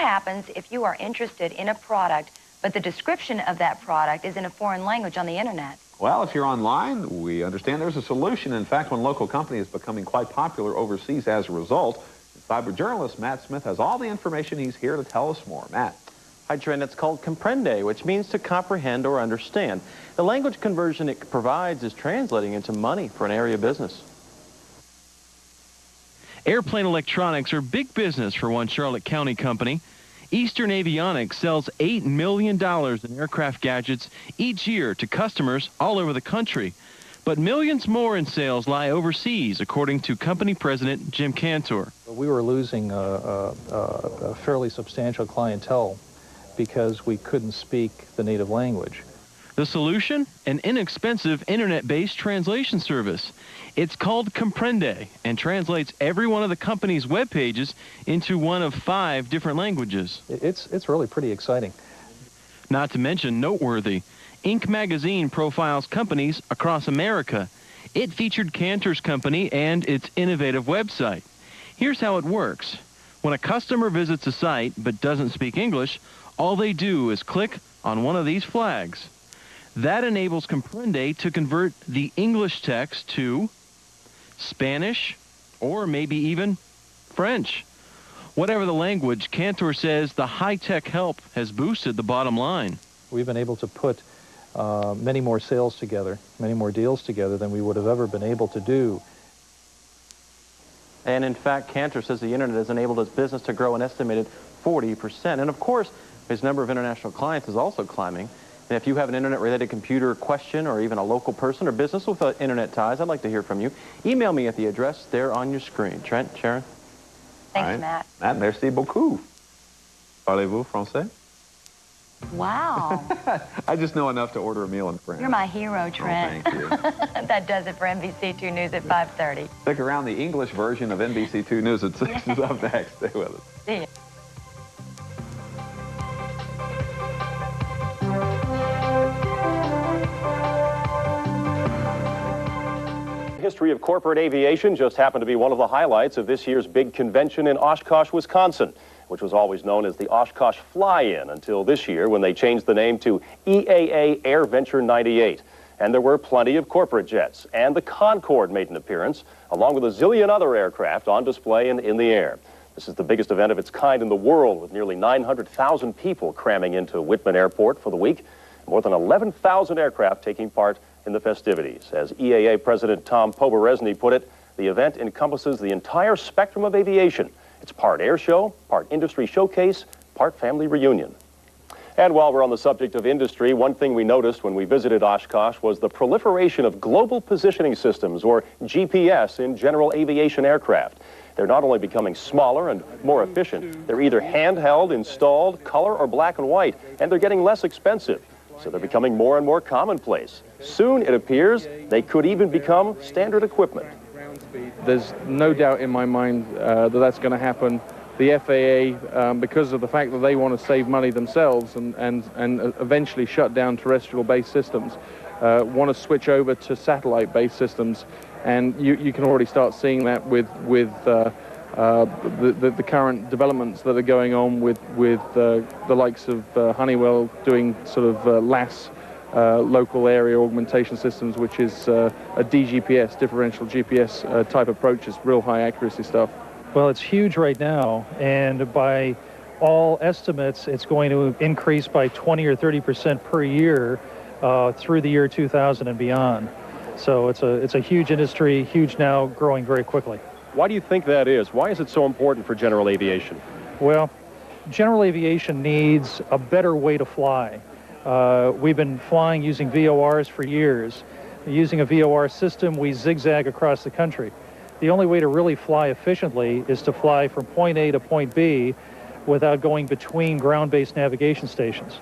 happens if you are interested in a product, but the description of that product is in a foreign language on the internet? Well, if you're online, we understand there's a solution. In fact, one local company is becoming quite popular overseas as a result. Cyber journalist Matt Smith has all the information. He's here to tell us more. Matt. Hi, Trent. It's called comprende, which means to comprehend or understand. The language conversion it provides is translating into money for an area business. Airplane electronics are big business for one Charlotte County company. Eastern Avionics sells $8 million in aircraft gadgets each year to customers all over the country. But millions more in sales lie overseas, according to company president Jim Cantor. We were losing a fairly substantial clientele because we couldn't speak the native language. The solution? An inexpensive internet-based translation service. It's called Comprende and translates every one of the company's web pages into one of 5 different languages. It's really pretty exciting. Not to mention noteworthy. Inc. magazine profiles companies across America. It featured Cantor's company and its innovative website. Here's how it works. When a customer visits a site but doesn't speak English, all they do is click on one of these flags. That enables Comprende to convert the English text to Spanish or maybe even French. Whatever the language, Cantor says the high-tech help has boosted the bottom line. We've been able to put many more sales together, many more deals together than we would have ever been able to do. And in fact, Cantor says the internet has enabled his business to grow an estimated 40%. And of course, his number of international clients is also climbing. And if you have an internet-related computer question or even a local person or business with internet ties, I'd like to hear from you. Email me at the address there on your screen. Trent, Sharon? Thanks, right. Matt. Matt, merci beaucoup. Parlez-vous français? Wow. I just know enough to order a meal in France. You're my hero, Trent. Oh, thank you. That does it for NBC2 News at 5:30. Stick around. The English version of NBC2 News at 6 is up next. Stay with us. See ya. History of corporate aviation just happened to be one of the highlights of this year's big convention in Oshkosh, Wisconsin, which was always known as the Oshkosh Fly-In until this year when they changed the name to EAA Airventure 98. And there were plenty of corporate jets, and the Concorde made an appearance, along with a zillion other aircraft on display and in the air. This is the biggest event of its kind in the world, with nearly 900,000 people cramming into Whitman Airport for the week, more than 11,000 aircraft taking part in the festivities. As EAA President Tom Poberezny put it, the event encompasses the entire spectrum of aviation. It's part air show, part industry showcase, part family reunion. And while we're on the subject of industry, one thing we noticed when we visited Oshkosh was the proliferation of global positioning systems, or GPS, in general aviation aircraft. They're not only becoming smaller and more efficient, they're either handheld, installed, color, or black and white, and they're getting less expensive. So they're becoming more and more commonplace. Soon, it appears, they could even become standard equipment. There's no doubt in my mind that that's going to happen. The FAA, because of the fact that they want to save money themselves and eventually shut down terrestrial-based systems, want to switch over to satellite-based systems. And you can already start seeing that with the current developments that are going on with the likes of Honeywell doing sort of LAS, local area augmentation systems, which is a DGPS, differential GPS type approach. It's real high accuracy stuff. Well, it's huge right now, and by all estimates, it's going to increase by 20 or 30% per year through the year 2000 and beyond. So it's a huge industry, huge now, growing very quickly. Why do you think that is? Why is it so important for general aviation? Well, general aviation needs a better way to fly. We've been flying using VORs for years. Using a VOR system, we zigzag across the country. The only way to really fly efficiently is to fly from point A to point B without going between ground-based navigation stations.